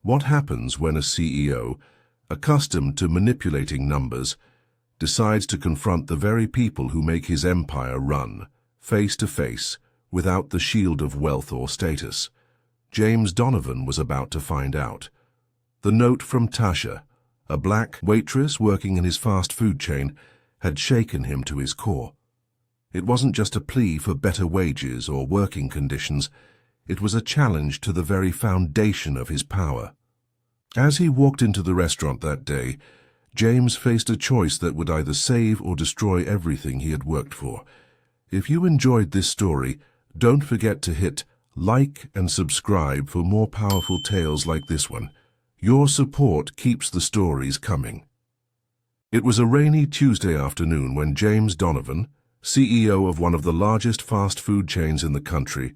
What happens when a CEO, accustomed to manipulating numbers, decides to confront the very people who make his empire run, face to face, without the shield of wealth or status? James Donovan was about to find out. The note from Tasha, a black waitress working in his fast food chain, had shaken him to his core. It wasn't just a plea for better wages or working conditions, it was a challenge to the very foundation of his power. As he walked into the restaurant that day, James faced a choice that would either save or destroy everything he had worked for. If you enjoyed this story, don't forget to hit like and subscribe for more powerful tales like this one. Your support keeps the stories coming. It was a rainy Tuesday afternoon when James Donovan, CEO of one of the largest fast food chains in the country,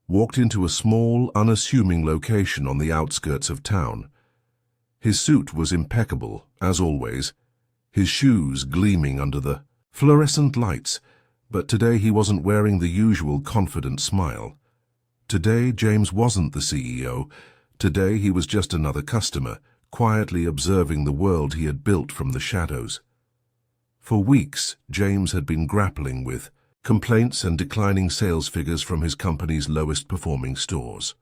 walked into a small, unassuming location on the outskirts of town. His suit was impeccable, as always, his shoes gleaming under the fluorescent lights, but today he wasn't wearing the usual confident smile. Today, James wasn't the CEO. Today, he was just another customer, quietly observing the world he had built from the shadows. For weeks, James had been grappling with complaints and declining sales figures from his company's lowest-performing stores.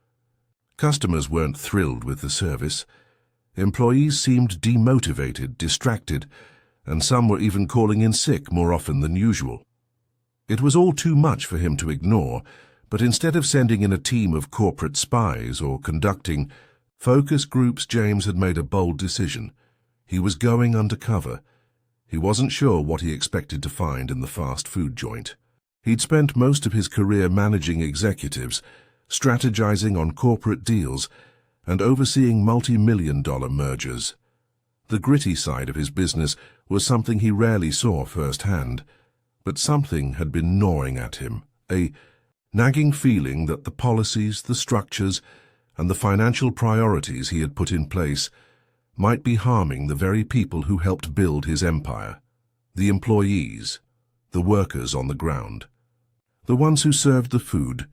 Customers weren't thrilled with the service. Employees seemed demotivated, distracted, and some were even calling in sick more often than usual. It was all too much for him to ignore, but instead of sending in a team of corporate spies or conducting focus groups, James had made a bold decision. He was going undercover. He wasn't sure what he expected to find in the fast food joint. He'd spent most of his career managing executives, strategizing on corporate deals, and overseeing multi-million-dollar mergers. The gritty side of his business was something he rarely saw firsthand, but something had been gnawing at him, a nagging feeling that the policies, the structures, and the financial priorities he had put in place might be harming the very people who helped build his empire, the employees, the workers on the ground, the ones who served the food,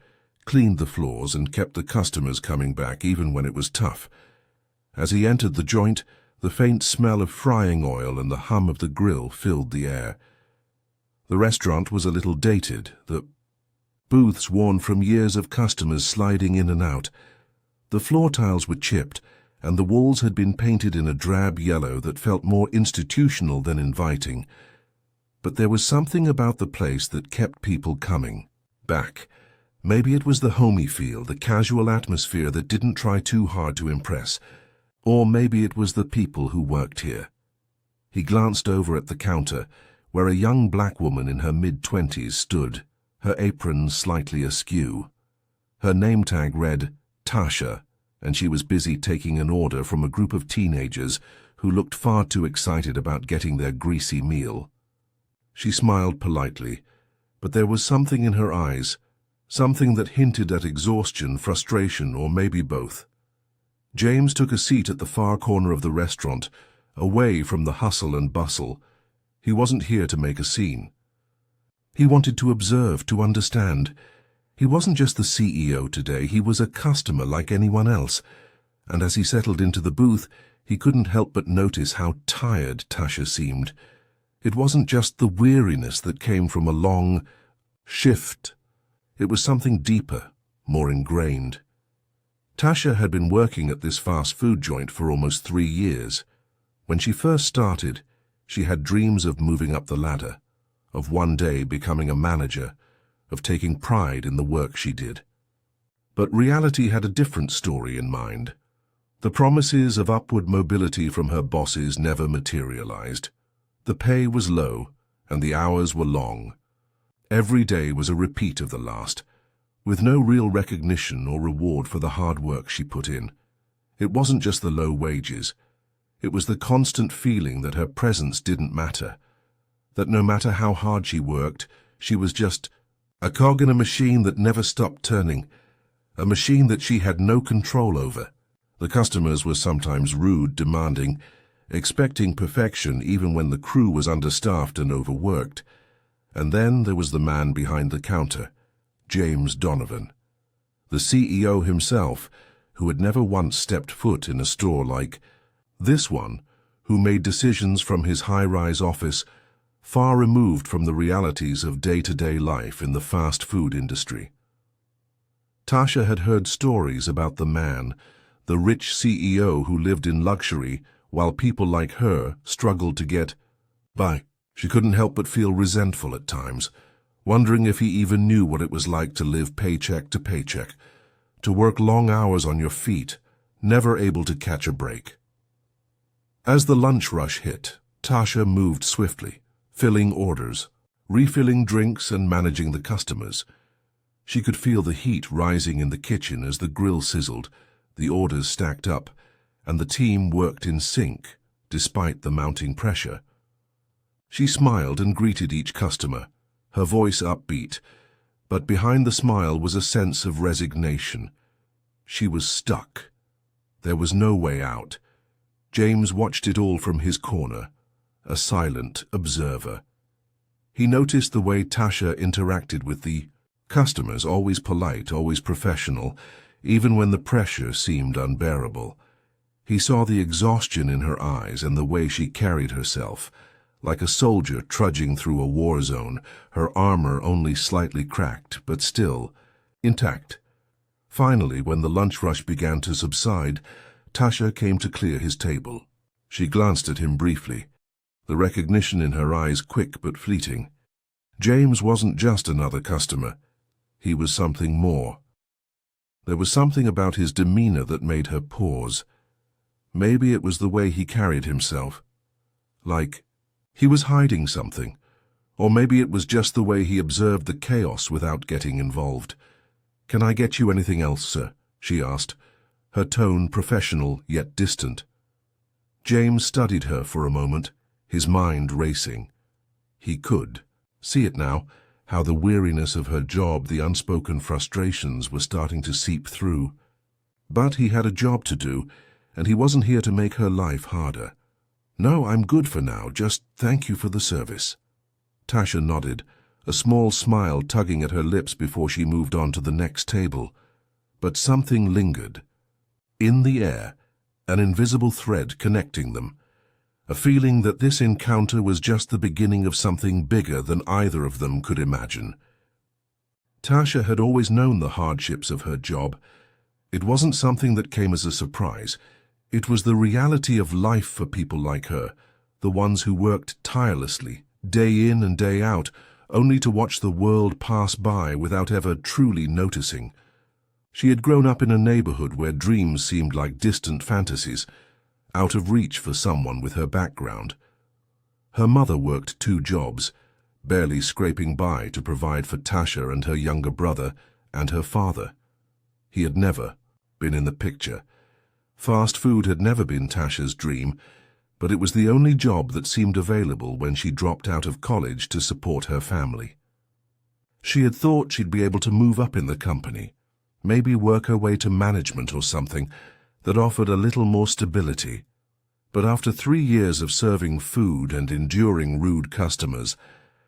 cleaned the floors, and kept the customers coming back even when it was tough. As he entered the joint, the faint smell of frying oil and the hum of the grill filled the air. The restaurant was a little dated, the booths worn from years of customers sliding in and out. The floor tiles were chipped, and the walls had been painted in a drab yellow that felt more institutional than inviting. But there was something about the place that kept people coming back. Maybe it was the homey feel, the casual atmosphere that didn't try too hard to impress. Or maybe it was the people who worked here. He glanced over at the counter, where a young black woman in her mid-20s stood, her apron slightly askew. Her name tag read Tasha, and she was busy taking an order from a group of teenagers who looked far too excited about getting their greasy meal. She smiled politely, but there was something in her eyes, something that hinted at exhaustion, frustration, or maybe both. James took a seat at the far corner of the restaurant, away from the hustle and bustle. He wasn't here to make a scene. He wanted to observe, to understand. He wasn't just the CEO today, he was a customer like anyone else. And as he settled into the booth, he couldn't help but notice how tired Tasha seemed. It wasn't just the weariness that came from a long shift. It was something deeper, more ingrained. Tasha had been working at this fast food joint for almost 3 years. When she first started, she had dreams of moving up the ladder, of one day becoming a manager, of taking pride in the work she did. But reality had a different story in mind. The promises of upward mobility from her bosses never materialized. The pay was low, and the hours were long. Every day was a repeat of the last, with no real recognition or reward for the hard work she put in. It wasn't just the low wages. It was the constant feeling that her presence didn't matter, that no matter how hard she worked, she was just a cog in a machine that never stopped turning, a machine that she had no control over. The customers were sometimes rude, demanding, expecting perfection even when the crew was understaffed and overworked. And then there was the man behind the counter, James Donovan, the CEO himself, who had never once stepped foot in a store like this one, who made decisions from his high-rise office, far removed from the realities of day-to-day life in the fast food industry. Tasha had heard stories about the man, the rich CEO who lived in luxury, while people like her struggled to get by. She couldn't help but feel resentful at times, wondering if he even knew what it was like to live paycheck to paycheck, to work long hours on your feet, never able to catch a break. As the lunch rush hit, Tasha moved swiftly, filling orders, refilling drinks and managing the customers. She could feel the heat rising in the kitchen as the grill sizzled, the orders stacked up, and the team worked in sync, despite the mounting pressure. She smiled and greeted each customer, her voice upbeat, but behind the smile was a sense of resignation. She was stuck. There was no way out. James watched it all from his corner, a silent observer. He noticed the way Tasha interacted with the customers, always polite, always professional, even when the pressure seemed unbearable. He saw the exhaustion in her eyes and the way she carried herself, like a soldier trudging through a war zone, her armor only slightly cracked, but still intact. Finally, when the lunch rush began to subside, Tasha came to clear his table. She glanced at him briefly, the recognition in her eyes quick but fleeting. James wasn't just another customer. He was something more. There was something about his demeanor that made her pause. Maybe it was the way he carried himself. Like he was hiding something. Or maybe it was just the way he observed the chaos without getting involved. "Can I get you anything else, sir?" she asked, her tone professional yet distant. James studied her for a moment, his mind racing. He could see it now, how the weariness of her job, the unspoken frustrations were starting to seep through. But he had a job to do, and he wasn't here to make her life harder. "No, I'm good for now, just thank you for the service." Tasha nodded, a small smile tugging at her lips before she moved on to the next table. But something lingered. In the air, an invisible thread connecting them. A feeling that this encounter was just the beginning of something bigger than either of them could imagine. Tasha had always known the hardships of her job. It wasn't something that came as a surprise. It was the reality of life for people like her, the ones who worked tirelessly, day in and day out, only to watch the world pass by without ever truly noticing. She had grown up in a neighborhood where dreams seemed like distant fantasies, out of reach for someone with her background. Her mother worked 2 jobs, barely scraping by to provide for Tasha and her younger brother and her father. He had never been in the picture. Fast food had never been Tasha's dream, but it was the only job that seemed available when she dropped out of college to support her family. She had thought she'd be able to move up in the company, maybe work her way to management or something that offered a little more stability. But after 3 years of serving food and enduring rude customers,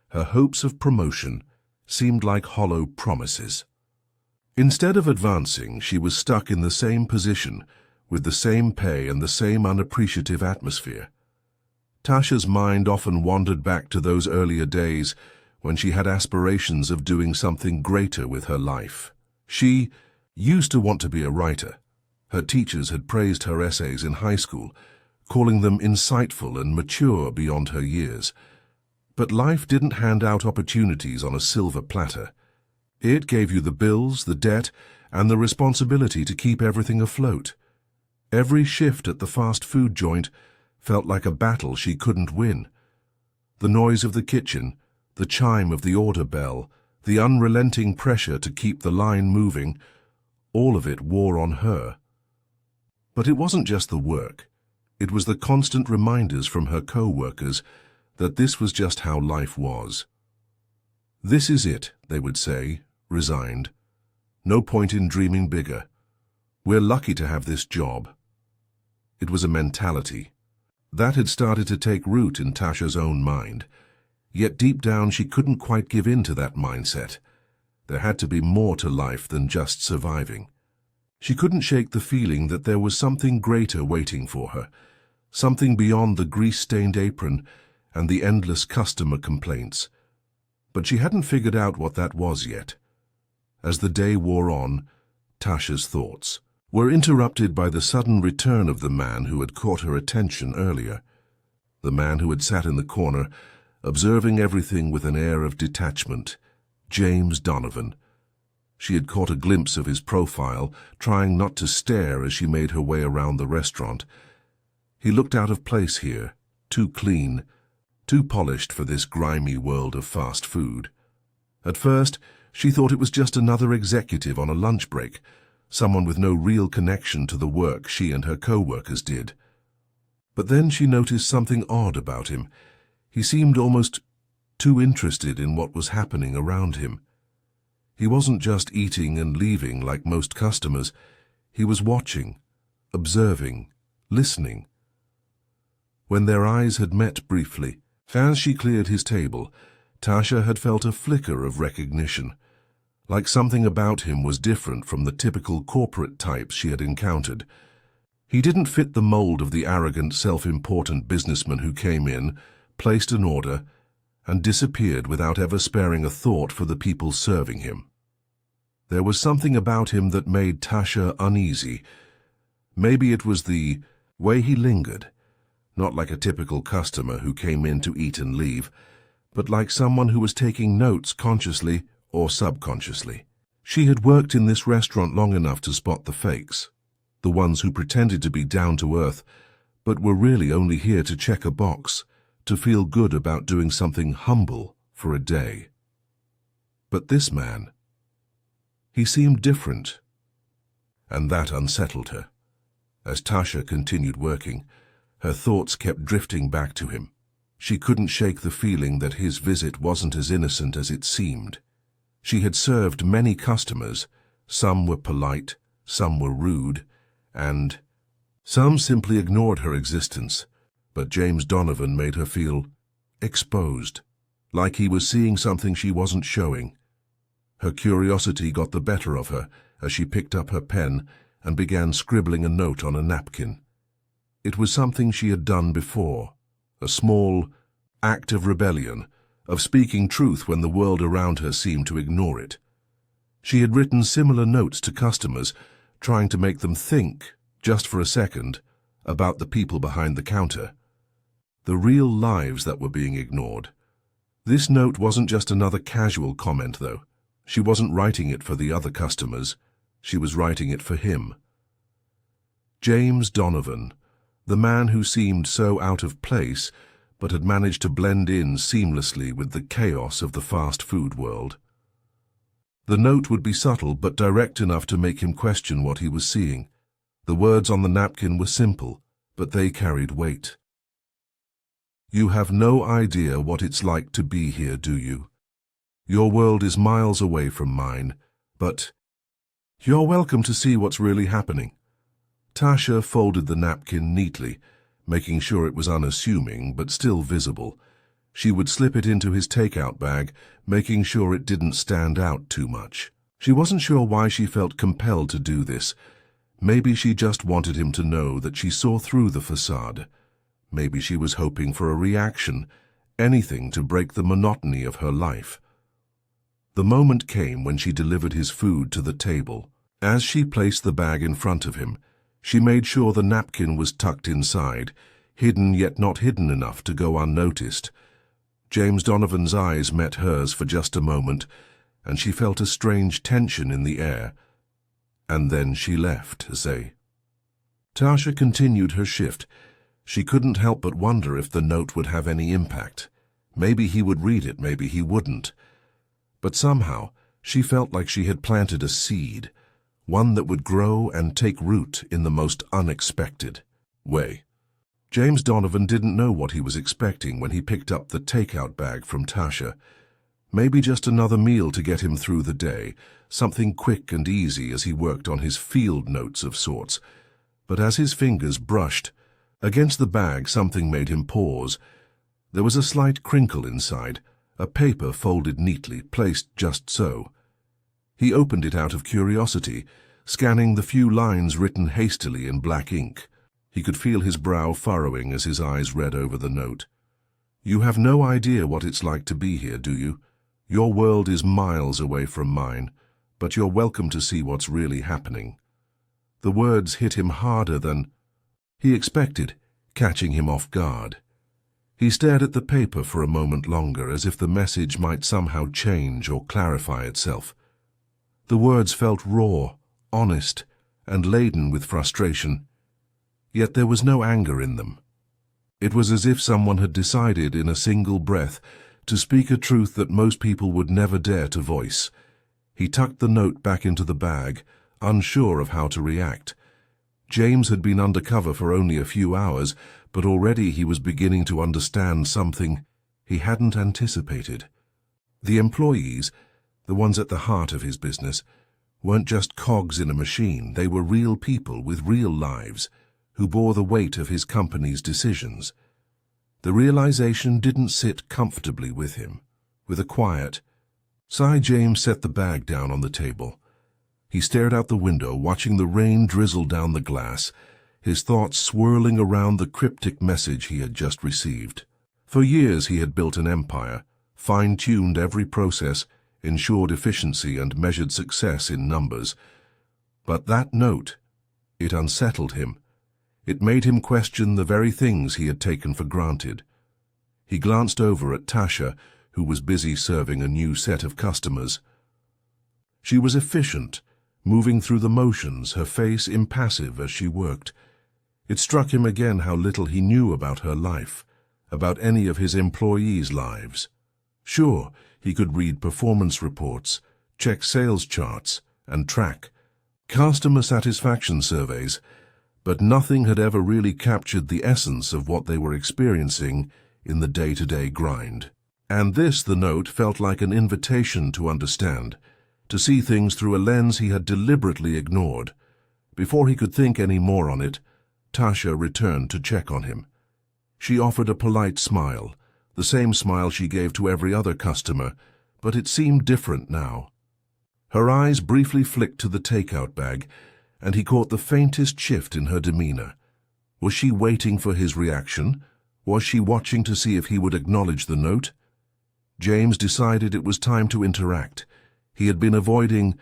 her hopes of promotion seemed like hollow promises. Instead of advancing, she was stuck in the same position, with the same pay and the same unappreciative atmosphere. Tasha's mind often wandered back to those earlier days when she had aspirations of doing something greater with her life. She used to want to be a writer. Her teachers had praised her essays in high school, calling them insightful and mature beyond her years. But life didn't hand out opportunities on a silver platter. It gave you the bills, the debt, and the responsibility to keep everything afloat. Every shift at the fast food joint felt like a battle she couldn't win. The noise of the kitchen, the chime of the order bell, the unrelenting pressure to keep the line moving, all of it wore on her. But it wasn't just the work. It was the constant reminders from her co-workers that this was just how life was. "This is it," they would say, resigned. "No point in dreaming bigger. We're lucky to have this job." It was a mentality that had started to take root in Tasha's own mind. Yet deep down she couldn't quite give in to that mindset. There had to be more to life than just surviving. She couldn't shake the feeling that there was something greater waiting for her, something beyond the grease-stained apron and the endless customer complaints. But she hadn't figured out what that was yet. As the day wore on, Tasha's thoughts were interrupted by the sudden return of the man who had caught her attention earlier. The man who had sat in the corner, observing everything with an air of detachment. James Donovan. She had caught a glimpse of his profile, trying not to stare as she made her way around the restaurant. He looked out of place here, too clean, too polished for this grimy world of fast food. At first, she thought it was just another executive on a lunch break, someone with no real connection to the work she and her co-workers did. But then she noticed something odd about him. He seemed almost too interested in what was happening around him. He wasn't just eating and leaving like most customers. He was watching, observing, listening. When their eyes had met briefly, as she cleared his table, Tasha had felt a flicker of recognition, like something about him was different from the typical corporate types she had encountered. He didn't fit the mold of the arrogant, self-important businessman who came in, placed an order, and disappeared without ever sparing a thought for the people serving him. There was something about him that made Tasha uneasy. Maybe it was the way he lingered, not like a typical customer who came in to eat and leave, but like someone who was taking notes consciously or subconsciously. She had worked in this restaurant long enough to spot the fakes, the ones who pretended to be down to earth, but were really only here to check a box, to feel good about doing something humble for a day. But this man, he seemed different, and that unsettled her. As Tasha continued working, her thoughts kept drifting back to him. She couldn't shake the feeling that his visit wasn't as innocent as it seemed. She had served many customers. Some were polite, some were rude, and some simply ignored her existence. But James Donovan made her feel exposed, like he was seeing something she wasn't showing. Her curiosity got the better of her as she picked up her pen and began scribbling a note on a napkin. It was something she had done before, a small act of rebellion, of speaking truth when the world around her seemed to ignore it. She had written similar notes to customers, trying to make them think, just for a second, about the people behind the counter. The real lives that were being ignored. This note wasn't just another casual comment, though. She wasn't writing it for the other customers. She was writing it for him. James Donovan, the man who seemed so out of place, but had managed to blend in seamlessly with the chaos of the fast food world. The note would be subtle but direct enough to make him question what he was seeing. The words on the napkin were simple, but they carried weight. You have no idea what it's like to be here, do you? Your world is miles away from mine, but you're welcome to see what's really happening. Tasha folded the napkin neatly, making sure it was unassuming but still visible. She would slip it into his takeout bag, making sure it didn't stand out too much. She wasn't sure why she felt compelled to do this. Maybe she just wanted him to know that she saw through the facade. Maybe she was hoping for a reaction, anything to break the monotony of her life. The moment came when she delivered his food to the table. As she placed the bag in front of him, she made sure the napkin was tucked inside, hidden yet not hidden enough to go unnoticed. James Donovan's eyes met hers for just a moment, and she felt a strange tension in the air. And then she left, Tasha continued her shift. She couldn't help but wonder if the note would have any impact. Maybe he would read it, maybe he wouldn't. But somehow, she felt like she had planted a seed, one that would grow and take root in the most unexpected way. James Donovan didn't know what he was expecting when he picked up the takeout bag from Tasha. Maybe just another meal to get him through the day, something quick and easy as he worked on his field notes of sorts. But as his fingers brushed against the bag, something made him pause. There was a slight crinkle inside, a paper folded neatly, placed just so. He opened it out of curiosity, scanning the few lines written hastily in black ink. He could feel his brow furrowing as his eyes read over the note. "You have no idea what it's like to be here, do you? Your world is miles away from mine, but you're welcome to see what's really happening." The words hit him harder than he expected, catching him off guard. He stared at the paper for a moment longer, as if the message might somehow change or clarify itself. The words felt raw, honest, and laden with frustration. Yet there was no anger in them. It was as if someone had decided in a single breath to speak a truth that most people would never dare to voice. He tucked the note back into the bag, unsure of how to react. James had been undercover for only a few hours, but already he was beginning to understand something he hadn't anticipated. The employees, the ones at the heart of his business, weren't just cogs in a machine. They were real people with real lives, who bore the weight of his company's decisions. The realization didn't sit comfortably with him. With a quiet sigh, James set the bag down on the table. He stared out the window, watching the rain drizzle down the glass, his thoughts swirling around the cryptic message he had just received. For years he had built an empire, fine-tuned every process, ensured efficiency and measured success in numbers. But that note, it unsettled him. It made him question the very things he had taken for granted. He glanced over at Tasha, who was busy serving a new set of customers. She was efficient, moving through the motions, her face impassive as she worked. It struck him again how little he knew about her life, about any of his employees' lives. Sure, he could read performance reports, check sales charts, and track customer satisfaction surveys, but nothing had ever really captured the essence of what they were experiencing in the day-to-day grind. And this, the note, felt like an invitation to understand, to see things through a lens he had deliberately ignored. Before he could think any more on it, Tasha returned to check on him. She offered a polite smile, the same smile she gave to every other customer, but it seemed different now. Her eyes briefly flicked to the takeout bag, and he caught the faintest shift in her demeanor. Was she waiting for his reaction? Was she watching to see if he would acknowledge the note? James decided it was time to interact. He had been avoiding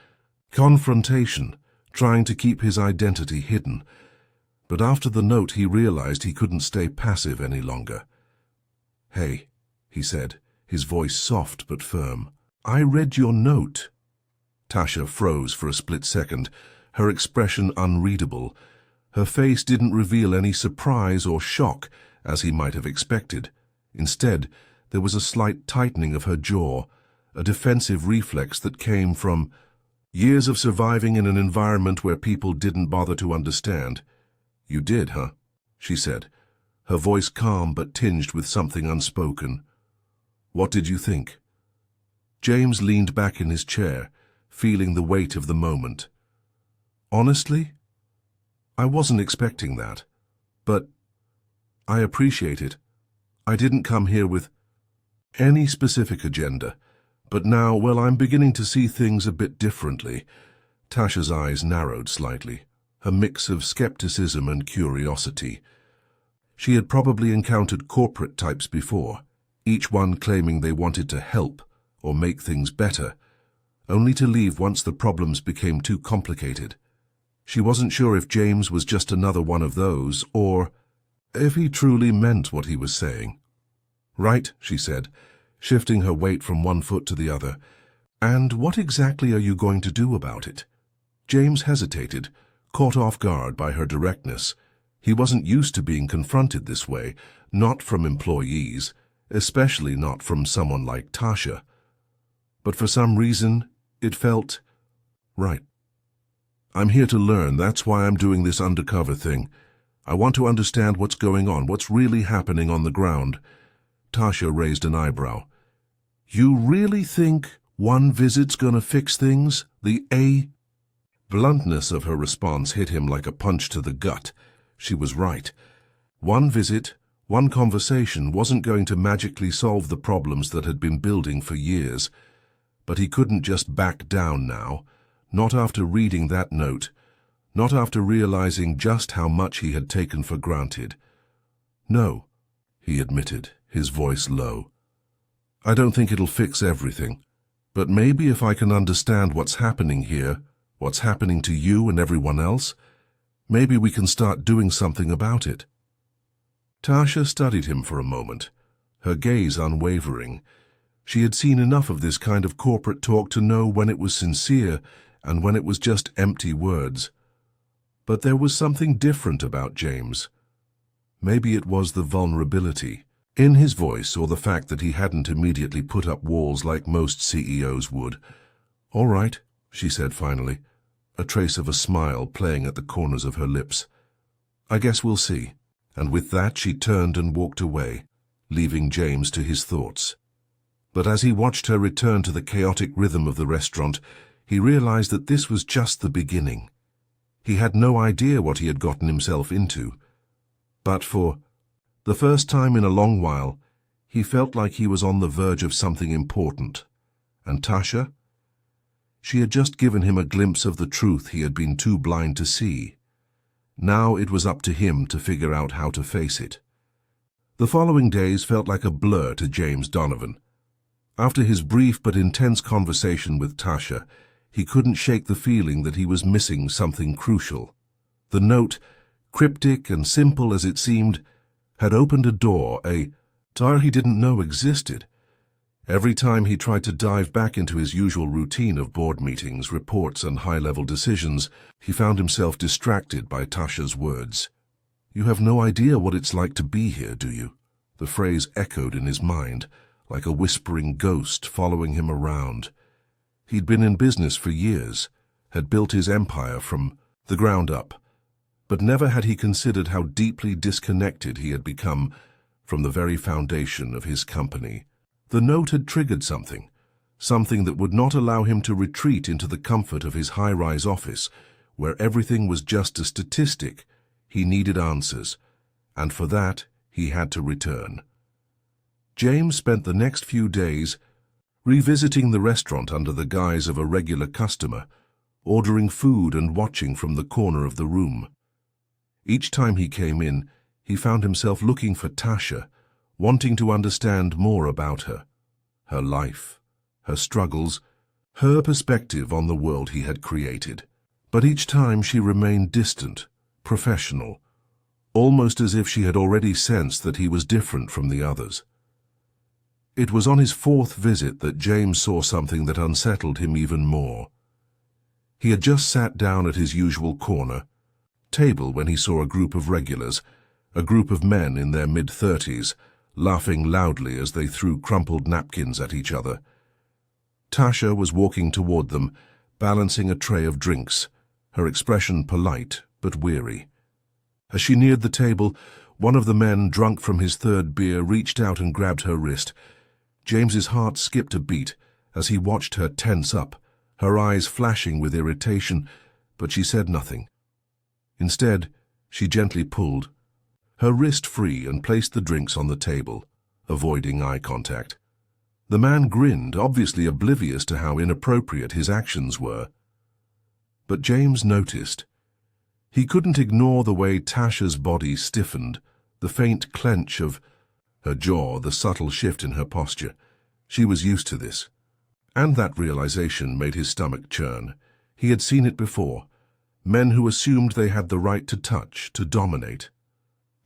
confrontation, trying to keep his identity hidden. But after the note, he realized he couldn't stay passive any longer. "Hey," he said, his voice soft but firm. "I read your note." Tasha froze for a split second, her expression unreadable. Her face didn't reveal any surprise or shock, as he might have expected. Instead, there was a slight tightening of her jaw, a defensive reflex that came from years of surviving in an environment where people didn't bother to understand. "You did, huh?" she said, her voice calm but tinged with something unspoken. "What did you think?" James leaned back in his chair, feeling the weight of the moment. "Honestly, I wasn't expecting that, but I appreciate it. I didn't come here with any specific agenda, but now, well, I'm beginning to see things a bit differently." Tasha's eyes narrowed slightly, a mix of skepticism and curiosity. She had probably encountered corporate types before, each one claiming they wanted to help or make things better, only to leave once the problems became too complicated. She wasn't sure if James was just another one of those, or if he truly meant what he was saying. "Right," she said, shifting her weight from one foot to the other. "And what exactly are you going to do about it?" James hesitated, caught off guard by her directness. He wasn't used to being confronted this way, not from employees, especially not from someone like Tasha. But for some reason, it felt right. "I'm here to learn. That's why I'm doing this undercover thing. I want to understand what's going on, what's really happening on the ground." Tasha raised an eyebrow. "You really think one visit's gonna fix things? The bluntness of her response hit him like a punch to the gut. She was right. One visit, one conversation wasn't going to magically solve the problems that had been building for years. But he couldn't just back down now. Not after reading that note, not after realizing just how much he had taken for granted. "No," he admitted, his voice low. "I don't think it'll fix everything, but maybe if I can understand what's happening here, what's happening to you and everyone else, maybe we can start doing something about it." Tasha studied him for a moment, her gaze unwavering. She had seen enough of this kind of corporate talk to know when it was sincere and when it was just empty words. But there was something different about James. Maybe it was the vulnerability in his voice, or the fact that he hadn't immediately put up walls like most CEOs would. "All right," she said finally, a trace of a smile playing at the corners of her lips. "I guess we'll see." And with that she turned and walked away, leaving James to his thoughts. But as he watched her return to the chaotic rhythm of the restaurant, he realized that this was just the beginning. He had no idea what he had gotten himself into. But for the first time in a long while, he felt like he was on the verge of something important. And Tasha? She had just given him a glimpse of the truth he had been too blind to see. Now it was up to him to figure out how to face it. The following days felt like a blur to James Donovan. After his brief but intense conversation with Tasha, he couldn't shake the feeling that he was missing something crucial. The note, cryptic and simple as it seemed, had opened a door he didn't know existed. Every time he tried to dive back into his usual routine of board meetings, reports, and high-level decisions, he found himself distracted by Tasha's words. "You have no idea what it's like to be here, do you?" The phrase echoed in his mind, like a whispering ghost following him around. He'd been in business for years, had built his empire from the ground up, but never had he considered how deeply disconnected he had become from the very foundation of his company. The note had triggered something that would not allow him to retreat into the comfort of his high-rise office, where everything was just a statistic. He needed answers, and for that he had to return. James spent the next few days revisiting the restaurant under the guise of a regular customer, ordering food and watching from the corner of the room. Each time he came in, he found himself looking for Tasha, wanting to understand more about her, her life, her struggles, her perspective on the world he had created. But each time she remained distant, professional, almost as if she had already sensed that he was different from the others. It was on his fourth visit that James saw something that unsettled him even more. He had just sat down at his usual corner table when he saw a group of regulars, a group of men in their mid-30s, laughing loudly as they threw crumpled napkins at each other. Tasha was walking toward them, balancing a tray of drinks, her expression polite but weary. As she neared the table, one of the men, drunk from his third beer, reached out and grabbed her wrist. James's heart skipped a beat as he watched her tense up, her eyes flashing with irritation, but she said nothing. Instead, she gently pulled her wrist free and placed the drinks on the table, avoiding eye contact. The man grinned, obviously oblivious to how inappropriate his actions were. But James noticed. He couldn't ignore the way Tasha's body stiffened, the faint clench of her jaw, the subtle shift in her posture. She was used to this. And that realization made his stomach churn. He had seen it before. Men who assumed they had the right to touch, to dominate.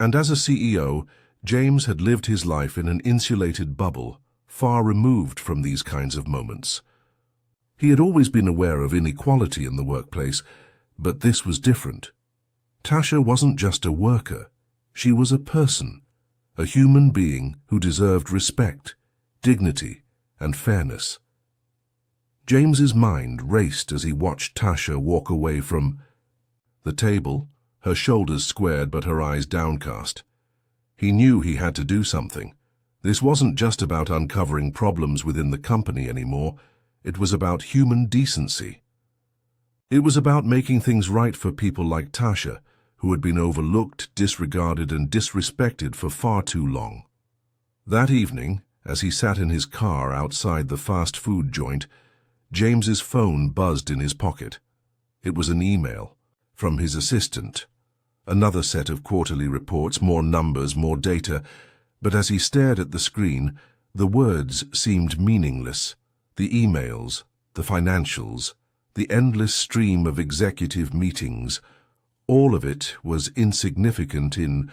And as a CEO, James had lived his life in an insulated bubble, far removed from these kinds of moments. He had always been aware of inequality in the workplace, but this was different. Tasha wasn't just a worker. She was a person, a human being who deserved respect, dignity, and fairness. James's mind raced as he watched Tasha walk away from the table, her shoulders squared but her eyes downcast. He knew he had to do something. This wasn't just about uncovering problems within the company anymore. It was about human decency. It was about making things right for people like Tasha, who had been overlooked, disregarded, and disrespected for far too long. That evening, as he sat in his car outside the fast food joint, James's phone buzzed in his pocket. It was an email from his assistant. Another set of quarterly reports, more numbers, more data, but as he stared at the screen, the words seemed meaningless. The emails, the financials, the endless stream of executive meetings, all of it was insignificant in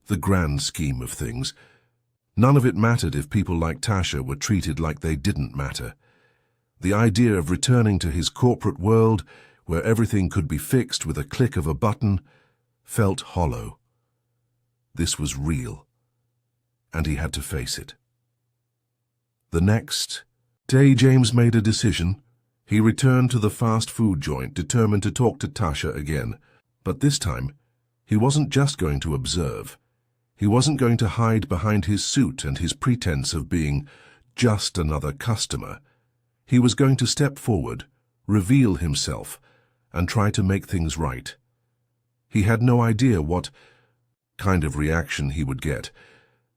the grand scheme of things. None of it mattered if people like Tasha were treated like they didn't matter. The idea of returning to his corporate world, where everything could be fixed with a click of a button, felt hollow. This was real, and he had to face it. The next day, James made a decision. He returned to the fast food joint, determined to talk to Tasha again. But this time, he wasn't just going to observe. He wasn't going to hide behind his suit and his pretense of being just another customer. He was going to step forward, reveal himself, and try to make things right. He had no idea what kind of reaction he would get,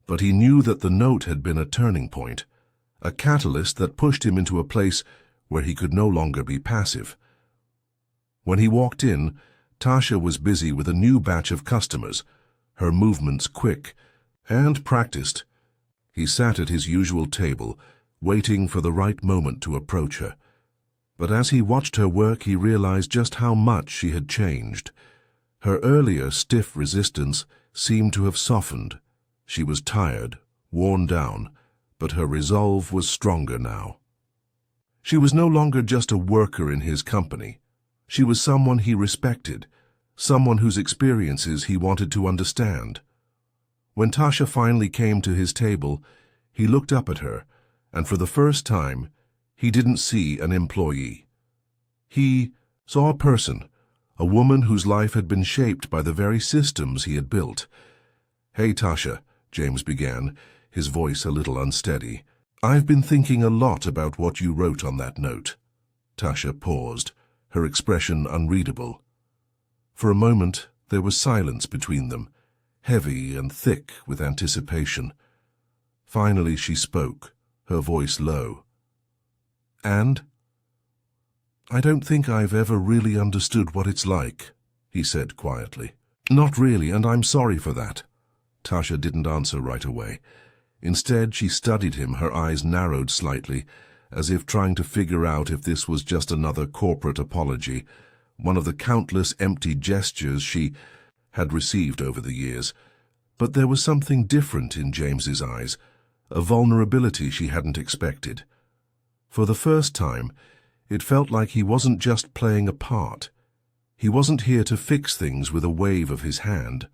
but he knew that the note had been a turning point, a catalyst that pushed him into a place where he could no longer be passive. When he walked in, Tasha was busy with a new batch of customers, her movements quick and practiced. He sat at his usual table, waiting for the right moment to approach her. But as he watched her work, he realized just how much she had changed. Her earlier stiff resistance seemed to have softened. She was tired, worn down, but her resolve was stronger now. She was no longer just a worker in his company. She was someone he respected, someone whose experiences he wanted to understand. When Tasha finally came to his table, he looked up at her, and for the first time, he didn't see an employee. He saw a person, a woman whose life had been shaped by the very systems he had built. "Hey, Tasha," James began, his voice a little unsteady. "I've been thinking a lot about what you wrote on that note." Tasha paused, her expression unreadable. For a moment, there was silence between them, heavy and thick with anticipation. Finally, she spoke, her voice low. "And? I don't think I've ever really understood what it's like," he said quietly. "Not really, and I'm sorry for that." Tasha didn't answer right away. Instead, she studied him, her eyes narrowed slightly, as if trying to figure out if this was just another corporate apology, one of the countless empty gestures she had received over the years. But there was something different in James's eyes, a vulnerability she hadn't expected. For the first time, it felt like he wasn't just playing a part. He wasn't here to fix things with a wave of his hand.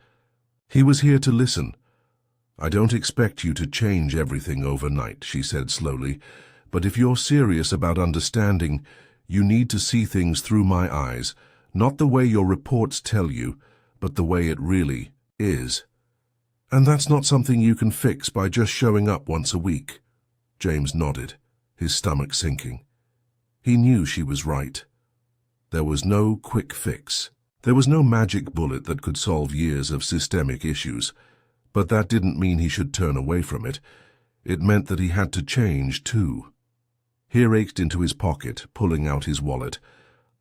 He was here to listen. "I don't expect you to change everything overnight," she said slowly, "but if you're serious about understanding, you need to see things through my eyes, not the way your reports tell you, but the way it really is. And that's not something you can fix by just showing up once a week." James nodded, his stomach sinking. He knew she was right. There was no quick fix. There was no magic bullet that could solve years of systemic issues. But that didn't mean he should turn away from it. It meant that he had to change, too. He reached into his pocket, pulling out his wallet.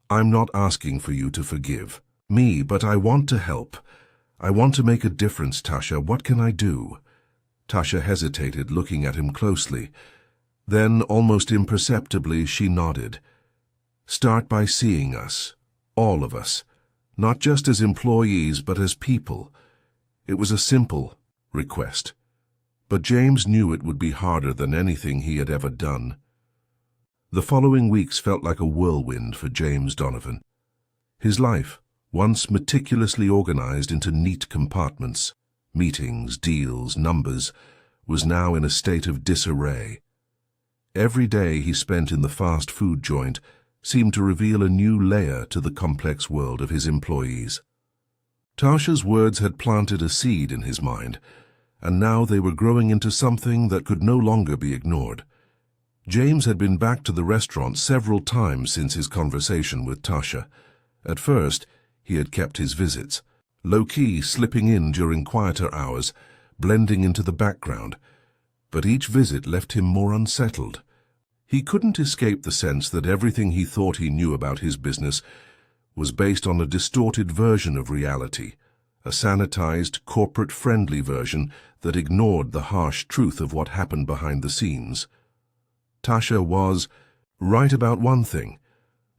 "I'm not asking for you to forgive me, but I want to help. I want to make a difference, Tasha. What can I do?" Tasha hesitated, looking at him closely. Then, almost imperceptibly, she nodded. "Start by seeing us, all of us, not just as employees, but as people." It was a simple request, but James knew it would be harder than anything he had ever done. The following weeks felt like a whirlwind for James Donovan. His life, once meticulously organized into neat compartments, meetings, deals, numbers, was now in a state of disarray. Every day he spent in the fast food joint seemed to reveal a new layer to the complex world of his employees. Tasha's words had planted a seed in his mind, and now they were growing into something that could no longer be ignored. James had been back to the restaurant several times since his conversation with Tasha. At first, he had kept his visits, low-key slipping in during quieter hours, blending into the background. But each visit left him more unsettled. He couldn't escape the sense that everything he thought he knew about his business was based on a distorted version of reality, a sanitized, corporate-friendly version that ignored the harsh truth of what happened behind the scenes. Tasha was right about one thing.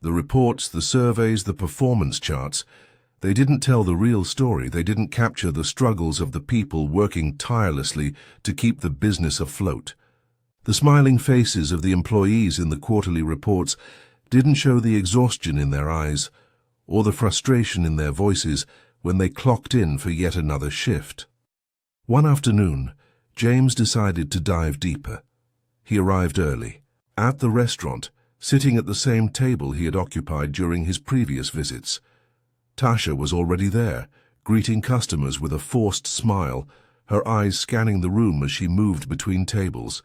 The reports, the surveys, the performance charts, they didn't tell the real story. They didn't capture the struggles of the people working tirelessly to keep the business afloat. The smiling faces of the employees in the quarterly reports didn't show the exhaustion in their eyes or the frustration in their voices when they clocked in for yet another shift. One afternoon, James decided to dive deeper. He arrived early, at the restaurant, sitting at the same table he had occupied during his previous visits. Tasha was already there, greeting customers with a forced smile, her eyes scanning the room as she moved between tables.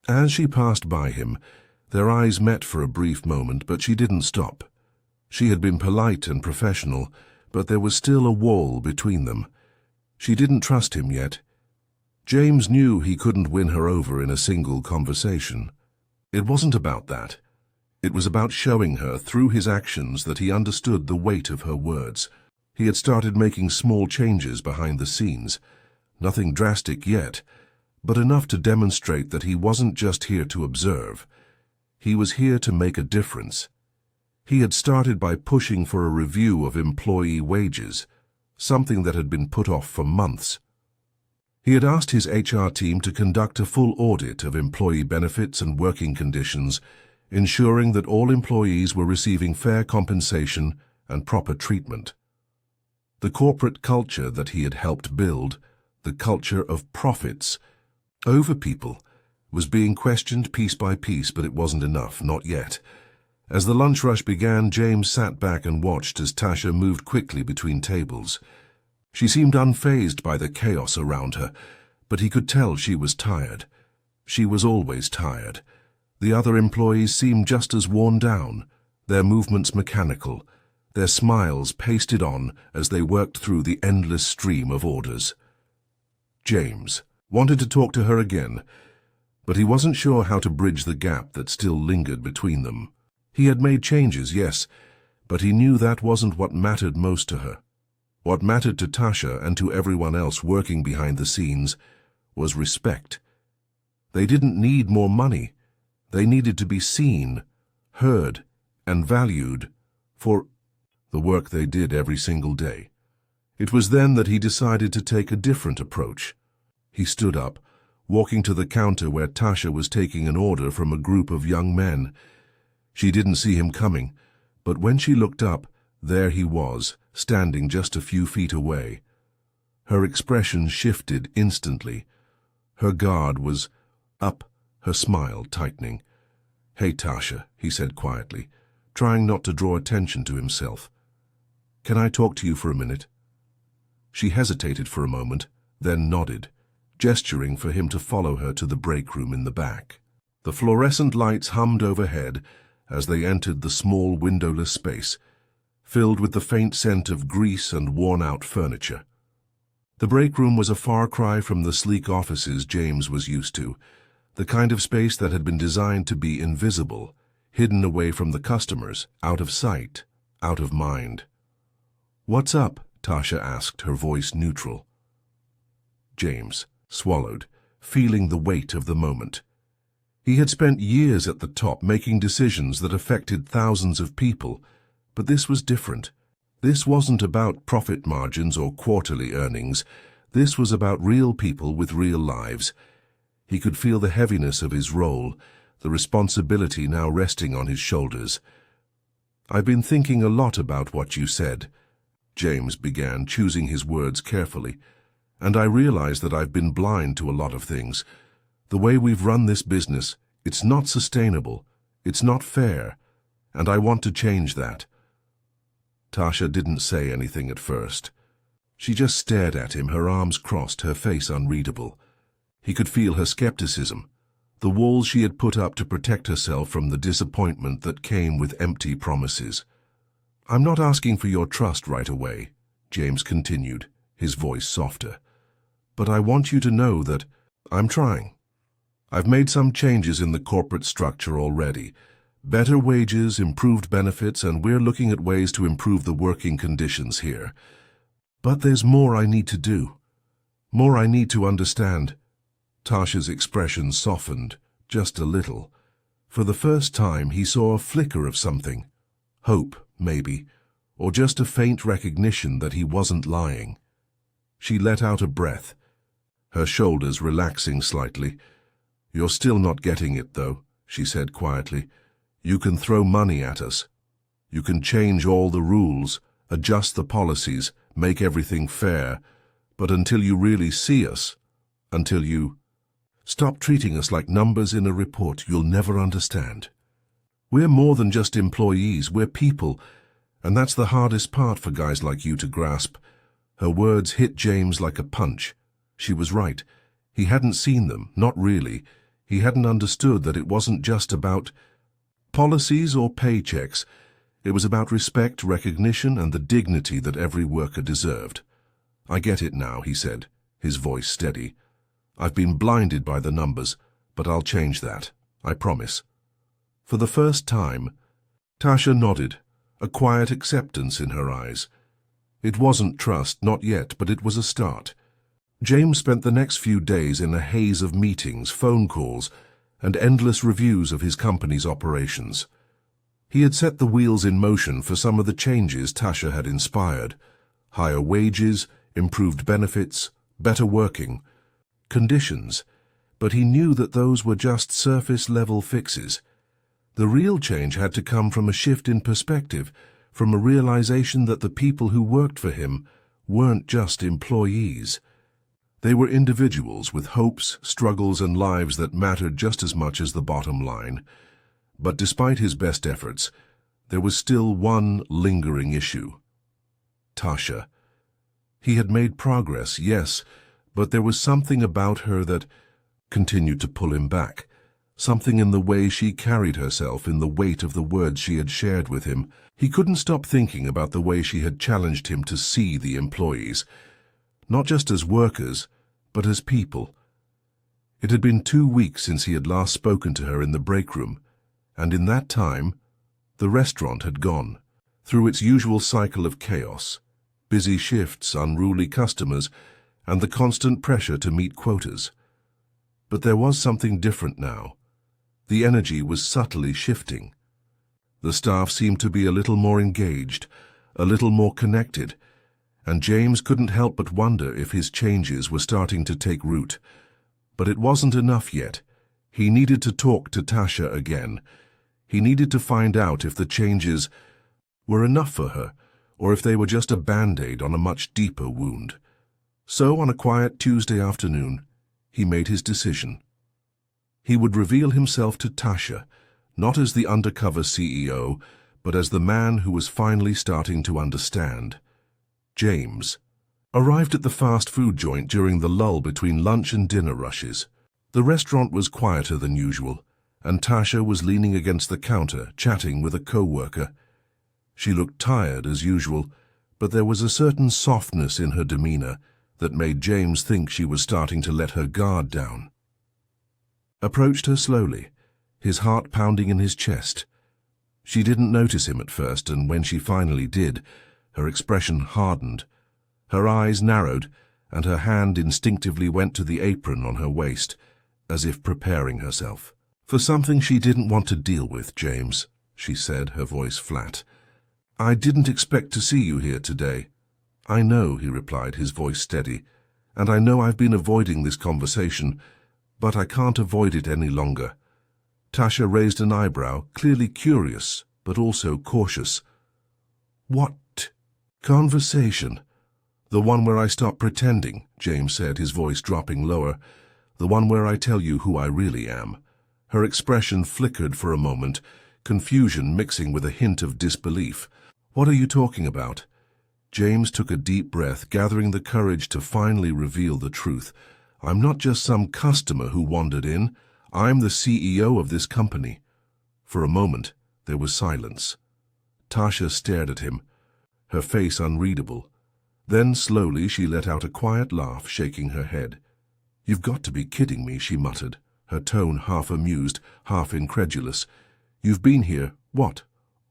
As she passed by him, their eyes met for a brief moment, but she didn't stop. She had been polite and professional, but there was still a wall between them. She didn't trust him yet. James knew he couldn't win her over in a single conversation. It wasn't about that. It was about showing her through his actions that he understood the weight of her words. He had started making small changes behind the scenes. Nothing drastic yet, but enough to demonstrate that he wasn't just here to observe. He was here to make a difference. He had started by pushing for a review of employee wages, something that had been put off for months. He had asked his HR team to conduct a full audit of employee benefits and working conditions, ensuring that all employees were receiving fair compensation and proper treatment. The corporate culture that he had helped build, the culture of profits over people, was being questioned piece by piece, but it wasn't enough, not yet. As the lunch rush began, James sat back and watched as Tasha moved quickly between tables. She seemed unfazed by the chaos around her, but he could tell she was tired. She was always tired. The other employees seemed just as worn down, their movements mechanical, their smiles pasted on as they worked through the endless stream of orders. James wanted to talk to her again, but he wasn't sure how to bridge the gap that still lingered between them. He had made changes, yes, but he knew that wasn't what mattered most to her. What mattered to Tasha and to everyone else working behind the scenes was respect. They didn't need more money. They needed to be seen, heard, and valued for the work they did every single day. It was then that he decided to take a different approach. He stood up, walking to the counter where Tasha was taking an order from a group of young men. She didn't see him coming, but when she looked up, there he was, standing just a few feet away. Her expression shifted instantly. Her guard was up, her smile tightening. "Hey, Tasha," he said quietly, trying not to draw attention to himself. "Can I talk to you for a minute?" She hesitated for a moment, then nodded, gesturing for him to follow her to the break room in the back. The fluorescent lights hummed overhead as they entered the small windowless space, filled with the faint scent of grease and worn-out furniture. The break room was a far cry from the sleek offices James was used to, the kind of space that had been designed to be invisible, hidden away from the customers, out of sight, out of mind. "What's up?" Tasha asked, her voice neutral. James swallowed, feeling the weight of the moment. He had spent years at the top making decisions that affected thousands of people, but this was different. This wasn't about profit margins or quarterly earnings. This was about real people with real lives. He could feel the heaviness of his role, the responsibility now resting on his shoulders. "I've been thinking a lot about what you said," James began, choosing his words carefully, "and I realize that I've been blind to a lot of things. The way we've run this business, it's not sustainable, it's not fair, and I want to change that." Tasha didn't say anything at first. She just stared at him, her arms crossed, her face unreadable. He could feel her skepticism, the walls she had put up to protect herself from the disappointment that came with empty promises. "I'm not asking for your trust right away," James continued, his voice softer. "But I want you to know that I'm trying. I've made some changes in the corporate structure already. Better wages, improved benefits, and we're looking at ways to improve the working conditions here. But there's more I need to do. More I need to understand. Tasha's expression softened, just a little. For the first time, he saw a flicker of something. Hope, maybe, or just a faint recognition that he wasn't lying. She let out a breath, her shoulders relaxing slightly. "You're still not getting it, though," she said quietly. "You can throw money at us. You can change all the rules, adjust the policies, make everything fair, but until you really see us, until you stop treating us like numbers in a report, you'll never understand. We're more than just employees, we're people, and that's the hardest part for guys like you to grasp." Her words hit James like a punch. She was right. He hadn't seen them, not really. He hadn't understood that it wasn't just about policies or paychecks. It was about respect, recognition, and the dignity that every worker deserved. "I get it now," he said, his voice steady. "I've been blinded by the numbers, but I'll change that. I promise." For the first time, Tasha nodded, a quiet acceptance in her eyes. It wasn't trust, not yet, but it was a start. James spent the next few days in a haze of meetings, phone calls, and endless reviews of his company's operations. He had set the wheels in motion for some of the changes Tasha had inspired: higher wages, improved benefits, better working conditions, but he knew that those were just surface-level fixes. The real change had to come from a shift in perspective, from a realization that the people who worked for him weren't just employees. They were individuals with hopes, struggles, and lives that mattered just as much as the bottom line. But despite his best efforts, there was still one lingering issue: Tasha. He had made progress, yes, but there was something about her that continued to pull him back. Something in the way she carried herself, in the weight of the words she had shared with him. He couldn't stop thinking about the way she had challenged him to see the employees, not just as workers, but as people. It had been 2 weeks since he had last spoken to her in the break room, and in that time, the restaurant had gone through its usual cycle of chaos: busy shifts, unruly customers, and the constant pressure to meet quotas. But there was something different now. The energy was subtly shifting. The staff seemed to be a little more engaged, a little more connected, and James couldn't help but wonder if his changes were starting to take root. But it wasn't enough yet. He needed to talk to Tasha again. He needed to find out if the changes were enough for her, or if they were just a band-aid on a much deeper wound. So on a quiet Tuesday afternoon, he made his decision. He would reveal himself to Tasha, not as the undercover CEO, but as the man who was finally starting to understand. James arrived at the fast food joint during the lull between lunch and dinner rushes. The restaurant was quieter than usual, and Tasha was leaning against the counter, chatting with a co-worker. She looked tired as usual, but there was a certain softness in her demeanor that made James think she was starting to let her guard down. Approached her slowly, his heart pounding in his chest. She didn't notice him at first, and when she finally did, her expression hardened. Her eyes narrowed, and her hand instinctively went to the apron on her waist, as if preparing herself. "For something she didn't want to deal with, James," she said, her voice flat. "I didn't expect to see you here today." "I know," he replied, his voice steady, "and I know I've been avoiding this conversation, but I can't avoid it any longer." Tasha raised an eyebrow, clearly curious, but also cautious. "What conversation?" "The one where I stop pretending," James said, his voice dropping lower. "The one where I tell you who I really am." Her expression flickered for a moment, confusion mixing with a hint of disbelief. "What are you talking about?" James took a deep breath, gathering the courage to finally reveal the truth. "I'm not just some customer who wandered in. I'm the CEO of this company." For a moment, there was silence. Tasha stared at him, her face unreadable. Then slowly she let out a quiet laugh, shaking her head. "You've got to be kidding me," she muttered, her tone half amused, half incredulous. "You've been here, what,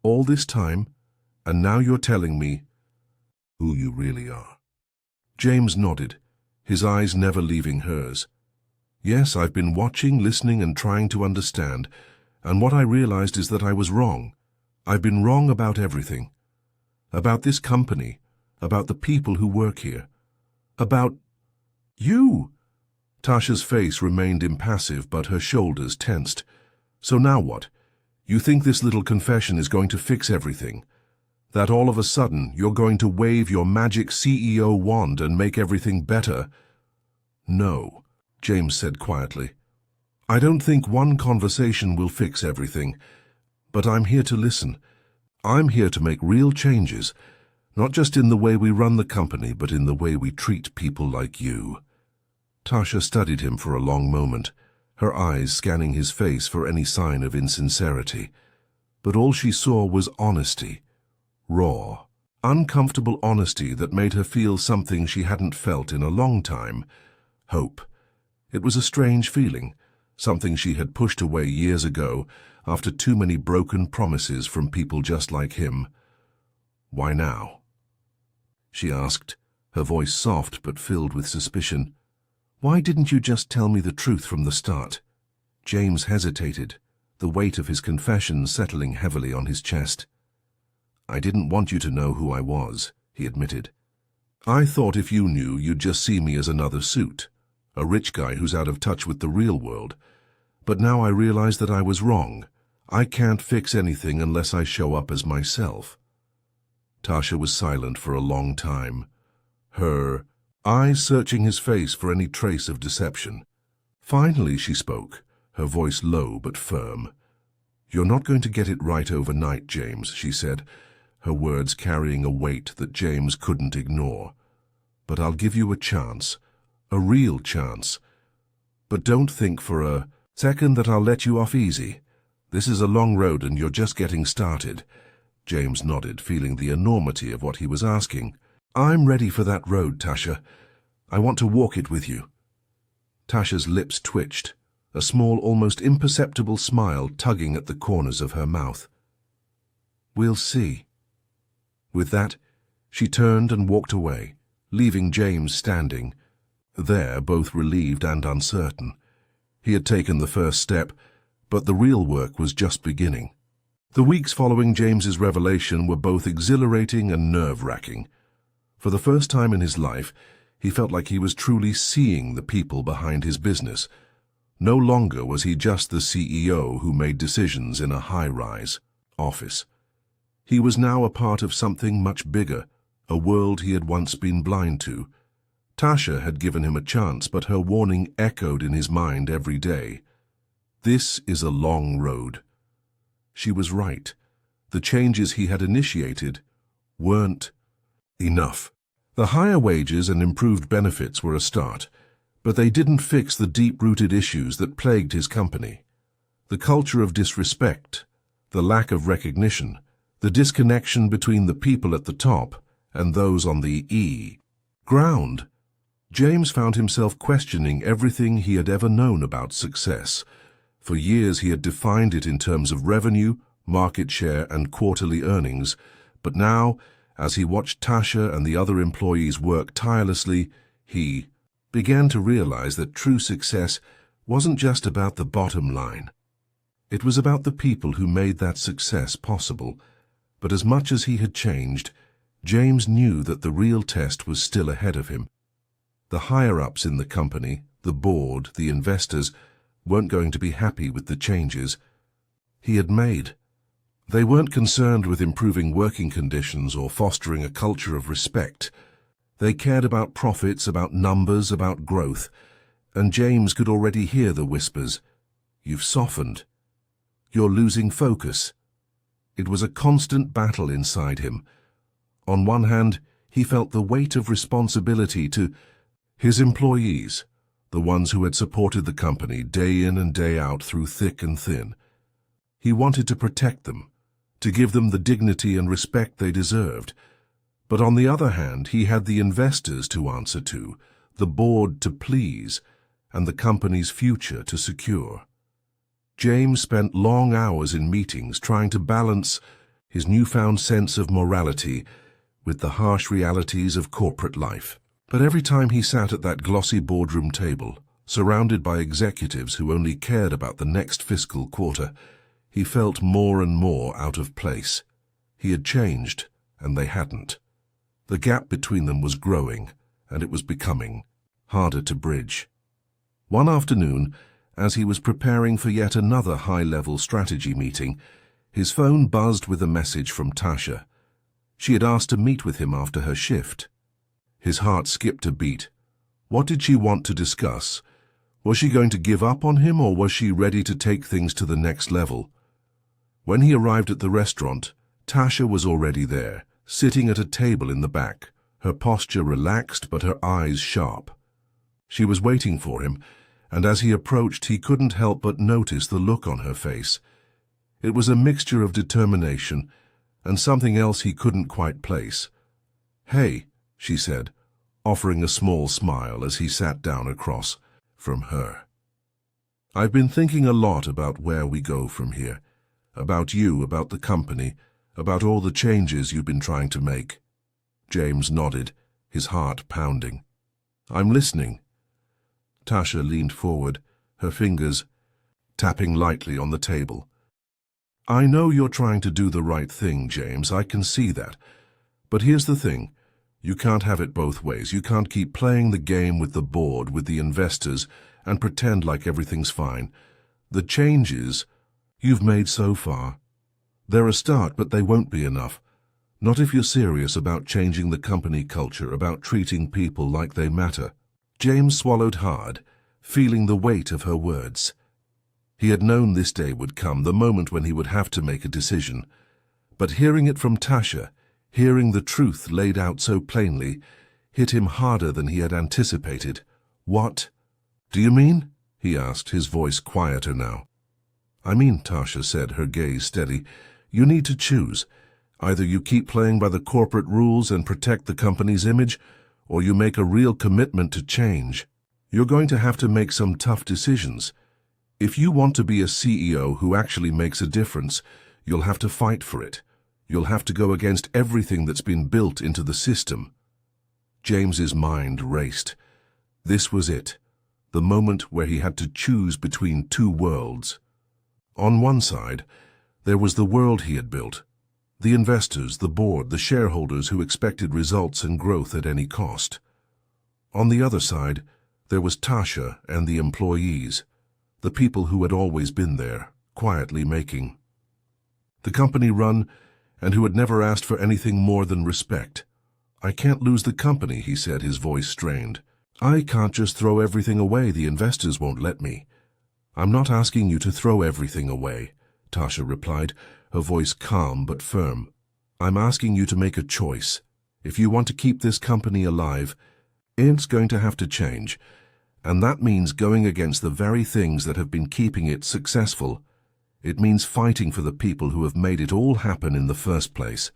all this time? And now you're telling me who you really are?" James nodded, his eyes never leaving hers. "Yes, I've been watching, listening, and trying to understand, and what I realized is that I was wrong. I've been wrong about everything. About this company, about the people who work here, about you." Tasha's face remained impassive, but her shoulders tensed. "So now what? You think this little confession is going to fix everything? That all of a sudden you're going to wave your magic CEO wand and make everything better?" "No," James said quietly. "I don't think one conversation will fix everything, but I'm here to listen. I'm here to make real changes, not just in the way we run the company, but in the way we treat people like you." Tasha studied him for a long moment, her eyes scanning his face for any sign of insincerity. But all she saw was honesty. Raw, uncomfortable honesty that made her feel something she hadn't felt in a long time. Hope. It was a strange feeling, something she had pushed away years ago after too many broken promises from people just like him. "Why now?" she asked, her voice soft but filled with suspicion. "Why didn't you just tell me the truth from the start?" James hesitated, the weight of his confession settling heavily on his chest. "I didn't want you to know who I was," he admitted. "I thought if you knew, you'd just see me as another suit, a rich guy who's out of touch with the real world. But now I realize that I was wrong. I can't fix anything unless I show up as myself." Tasha was silent for a long time, her eyes searching his face for any trace of deception. Finally she spoke, her voice low but firm. "You're not going to get it right overnight, James," she said, her words carrying a weight that James couldn't ignore. "But I'll give you a chance, a real chance. But don't think for a second that I'll let you off easy. This is a long road and you're just getting started." James nodded, feeling the enormity of what he was asking. "I'm ready for that road, Tasha. I want to walk it with you." Tasha's lips twitched, a small, almost imperceptible smile tugging at the corners of her mouth. "We'll see." With that, she turned and walked away, leaving James standing there, both relieved and uncertain. He had taken the first step, but the real work was just beginning. The weeks following James's revelation were both exhilarating and nerve-wracking. For the first time in his life, he felt like he was truly seeing the people behind his business. No longer was he just the CEO who made decisions in a high-rise office. He was now a part of something much bigger, a world he had once been blind to. Tasha had given him a chance, but her warning echoed in his mind every day. This is a long road. She was right. The changes he had initiated weren't enough. The higher wages and improved benefits were a start, but they didn't fix the deep-rooted issues that plagued his company. The culture of disrespect, the lack of recognition, the disconnection between the people at the top and those on the ground. James found himself questioning everything he had ever known about success. For years he had defined it in terms of revenue, market share, and quarterly earnings, but now, as he watched Tasha and the other employees work tirelessly, he began to realize that true success wasn't just about the bottom line. It was about the people who made that success possible. But as much as he had changed, James knew that the real test was still ahead of him. The higher-ups in the company, the board, the investors, weren't going to be happy with the changes he had made. They weren't concerned with improving working conditions or fostering a culture of respect. They cared about profits, about numbers, about growth, and James could already hear the whispers. "You've softened. You're losing focus." It was a constant battle inside him. On one hand, he felt the weight of responsibility to his employees, the ones who had supported the company day in and day out through thick and thin. He wanted to protect them, to give them the dignity and respect they deserved. But on the other hand, he had the investors to answer to, the board to please, and the company's future to secure. James spent long hours in meetings trying to balance his newfound sense of morality with the harsh realities of corporate life. But every time he sat at that glossy boardroom table, surrounded by executives who only cared about the next fiscal quarter, he felt more and more out of place. He had changed, and they hadn't. The gap between them was growing, and it was becoming harder to bridge. One afternoon, as he was preparing for yet another high-level strategy meeting, his phone buzzed with a message from Tasha. She had asked to meet with him after her shift. His heart skipped a beat. What did she want to discuss? Was she going to give up on him, or was she ready to take things to the next level? When he arrived at the restaurant, Tasha was already there, sitting at a table in the back, her posture relaxed but her eyes sharp. She was waiting for him, and as he approached, he couldn't help but notice the look on her face. It was a mixture of determination and something else he couldn't quite place. "Hey," she said, offering a small smile as he sat down across from her. "I've been thinking a lot about where we go from here, about you, about the company, about all the changes you've been trying to make." James nodded, his heart pounding. "I'm listening." Tasha leaned forward, her fingers tapping lightly on the table. "I know you're trying to do the right thing, James, I can see that. But here's the thing. You can't have it both ways. You can't keep playing the game with the board, with the investors, and pretend like everything's fine. The changes you've made so far, they're a start, but they won't be enough. Not if you're serious about changing the company culture, about treating people like they matter." James swallowed hard, feeling the weight of her words. He had known this day would come, the moment when he would have to make a decision. But hearing it from Tasha, hearing the truth laid out so plainly, hit him harder than he had anticipated. "What do you mean?" he asked, his voice quieter now. "I mean," Tasha said, her gaze steady, "you need to choose. Either you keep playing by the corporate rules and protect the company's image, or you make a real commitment to change. You're going to have to make some tough decisions. If you want to be a CEO who actually makes a difference, you'll have to fight for it. You'll have to go against everything that's been built into the system." James's mind raced. This was it, the moment where he had to choose between two worlds. On one side, there was the world he had built, the investors, the board, the shareholders who expected results and growth at any cost. On the other side, there was Tasha and the employees, the people who had always been there, quietly making the company run, and who had never asked for anything more than respect. "I can't lose the company," he said, his voice strained. "I can't just throw everything away. The investors won't let me." "I'm not asking you to throw everything away," Tasha replied, her voice calm but firm. "I'm asking you to make a choice. If you want to keep this company alive, it's going to have to change. And that means going against the very things that have been keeping it successful. It means fighting for the people who have made it all happen in the first place."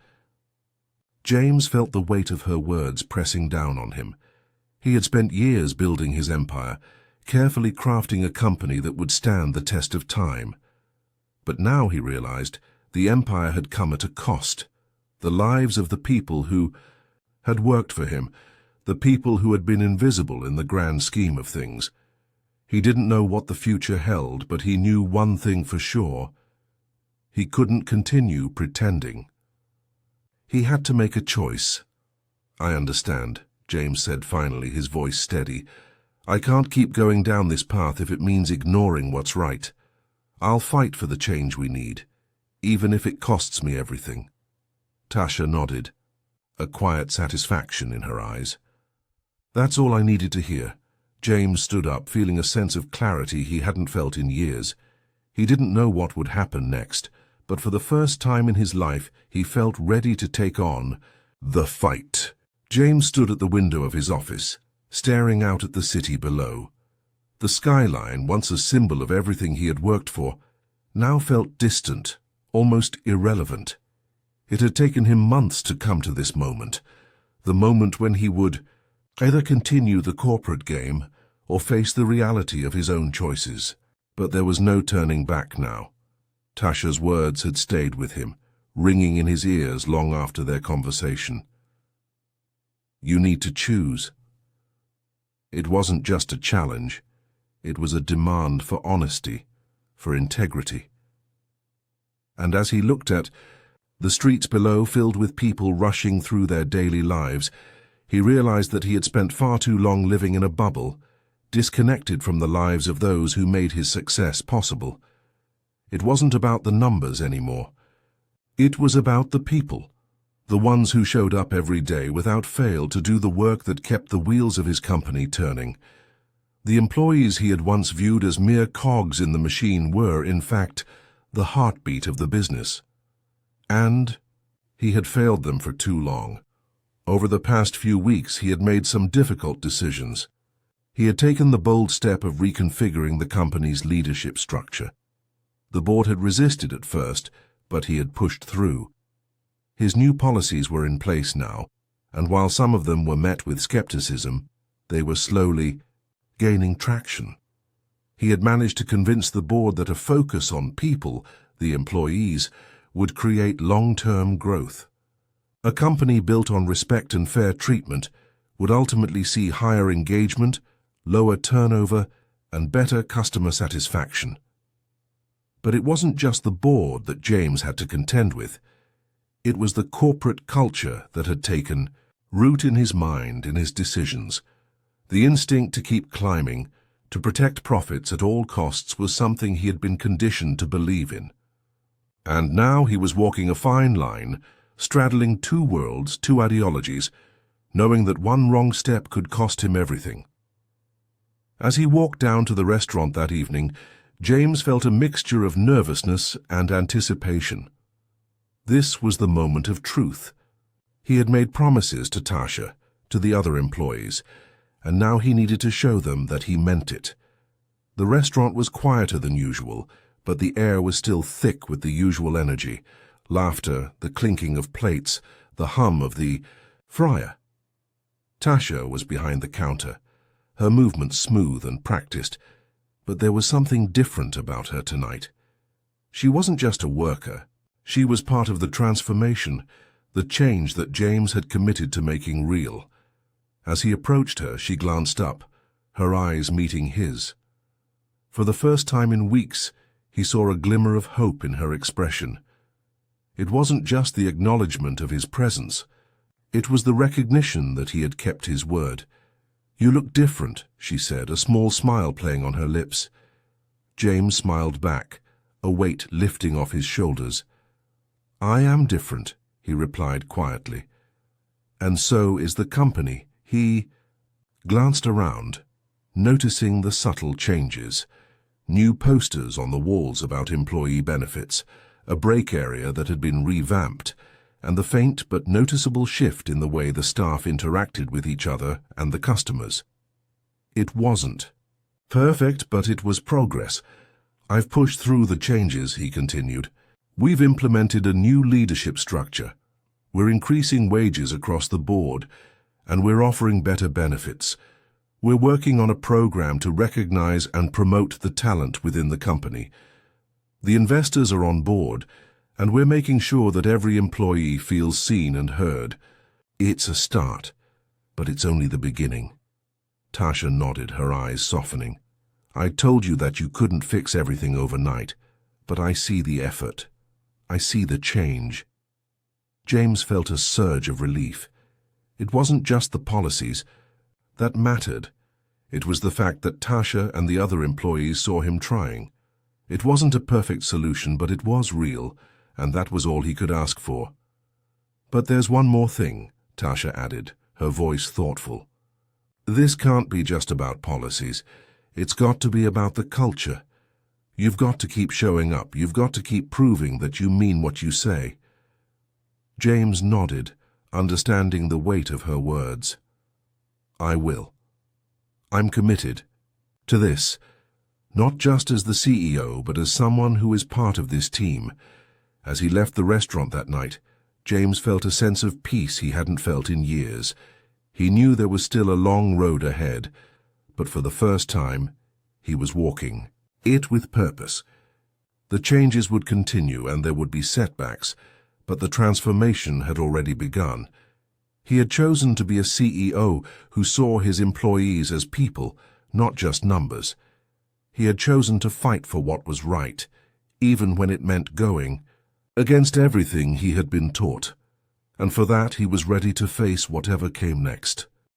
James felt the weight of her words pressing down on him. He had spent years building his empire, carefully crafting a company that would stand the test of time. But now he realized the empire had come at a cost. The lives of the people who had worked for him, the people who had been invisible in the grand scheme of things. He didn't know what the future held, but he knew one thing for sure. He couldn't continue pretending. He had to make a choice. "I understand," James said finally, his voice steady. "I can't keep going down this path if it means ignoring what's right. I'll fight for the change we need, even if it costs me everything." Tasha nodded, a quiet satisfaction in her eyes. "That's all I needed to hear." James stood up, feeling a sense of clarity he hadn't felt in years. He didn't know what would happen next, but for the first time in his life, he felt ready to take on the fight. James stood at the window of his office, staring out at the city below. The skyline, once a symbol of everything he had worked for, now felt distant, almost irrelevant. It had taken him months to come to this moment, the moment when he would either continue the corporate game or face the reality of his own choices. But there was no turning back now. Tasha's words had stayed with him, ringing in his ears long after their conversation. You need to choose. It wasn't just a challenge. It was a demand for honesty, for integrity. And as he looked at the streets below filled with people rushing through their daily lives, he realized that he had spent far too long living in a bubble, disconnected from the lives of those who made his success possible. It wasn't about the numbers anymore. It was about the people, the ones who showed up every day without fail to do the work that kept the wheels of his company turning. The employees he had once viewed as mere cogs in the machine were, in fact, the heartbeat of the business. And he had failed them for too long. Over the past few weeks, he had made some difficult decisions. He had taken the bold step of reconfiguring the company's leadership structure. The board had resisted at first, but he had pushed through. His new policies were in place now, and while some of them were met with skepticism, they were slowly gaining traction. He had managed to convince the board that a focus on people, the employees, would create long-term growth. A company built on respect and fair treatment would ultimately see higher engagement, lower turnover, and better customer satisfaction. But it wasn't just the board that James had to contend with. It was the corporate culture that had taken root in his mind, in his decisions. The instinct to keep climbing, to protect profits at all costs, was something he had been conditioned to believe in. And now he was walking a fine line, straddling two worlds, two ideologies, knowing that one wrong step could cost him everything. As he walked down to the restaurant that evening, James felt a mixture of nervousness and anticipation. This was the moment of truth. He had made promises to Tasha, to the other employees, and now he needed to show them that he meant it. The restaurant was quieter than usual, but the air was still thick with the usual energy, laughter, the clinking of plates, the hum of the fryer. Tasha was behind the counter, her movements smooth and practiced, but there was something different about her tonight. She wasn't just a worker. She was part of the transformation, the change that James had committed to making real. As he approached her, she glanced up, her eyes meeting his. For the first time in weeks, he saw a glimmer of hope in her expression. It wasn't just the acknowledgement of his presence. It was the recognition that he had kept his word. "You look different," she said, a small smile playing on her lips. James smiled back, a weight lifting off his shoulders. "I am different," he replied quietly. "And so is the company." He glanced around, noticing the subtle changes. New posters on the walls about employee benefits, a break area that had been revamped, and the faint but noticeable shift in the way the staff interacted with each other and the customers. It wasn't perfect, but it was progress. "I've pushed through the changes," he continued. "We've implemented a new leadership structure. We're increasing wages across the board, and we're offering better benefits. We're working on a program to recognize and promote the talent within the company. The investors are on board, and we're making sure that every employee feels seen and heard. It's a start, but it's only the beginning." Tasha nodded, her eyes softening. "I told you that you couldn't fix everything overnight, but I see the effort. I see the change." James felt a surge of relief. It wasn't just the policies that mattered. It was the fact that Tasha and the other employees saw him trying. It wasn't a perfect solution, but it was real, and that was all he could ask for. "But there's one more thing," Tasha added, her voice thoughtful. "This can't be just about policies. It's got to be about the culture. You've got to keep showing up. You've got to keep proving that you mean what you say." James nodded, understanding the weight of her words. "I will. I'm committed to this, not just as the CEO, but as someone who is part of this team." As he left the restaurant that night, James felt a sense of peace he hadn't felt in years. He knew there was still a long road ahead, but for the first time, he was walking. It with purpose. The changes would continue and there would be setbacks, but the transformation had already begun. He had chosen to be a CEO who saw his employees as people, not just numbers. He had chosen to fight for what was right, even when it meant going against everything he had been taught. And for that he was ready to face whatever came next.